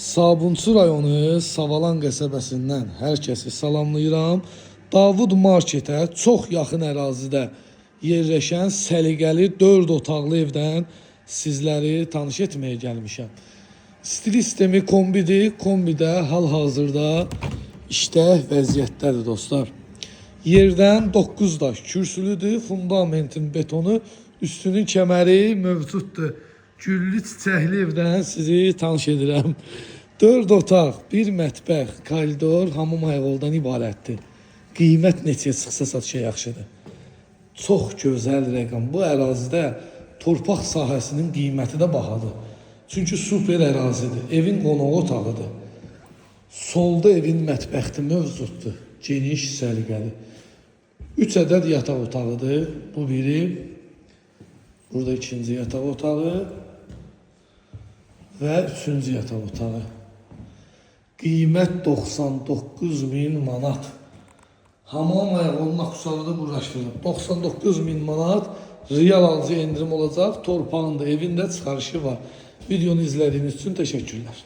Sabunçu rayonu Savalan qəsəbəsindən hər kəsi salamlayıram. Davud Marketə çox yaxın ərazidə yerləşən səliqəli 4 otaqlı evdən sizləri tanış etməyə gəlmişəm. Stil sistemi kombidir. Kombidə hal-hazırda işdə vəziyyətdədir dostlar. Yerdən 9 daş kürsülüdür. Fundamentin betonu, üstünün kəməri mövcuddur. Güllü çiçəkli evdən sizi tanış edirəm. 4 otaq, 1 mətbəx, koridor, hamam ayğoldan ibarətdir. Qiymət neçəyə çıxsa satışa yaxşıdır. Çox gözəl rəqam. Bu ərazidə torpaq sahəsinin qiyməti də bahadır. Çünki super ərazidir. Evin qonaq otağıdır. Solda evin mətbəxti mövcuddur. Geniş, səliqəli. 3 ədəd yataq otağıdır. Bu biri. Burada ikinci yataq otağı. Və üçüncü yataq otağı. Qiymət 99.000 manat. Hamam ayağının aksusalı da quraşdırılıb. 99.000 manat real alıcı endirim olacaq. Torpağında, evində çıxarışı var. Videonu izlədiyiniz üçün təşəkkürlər.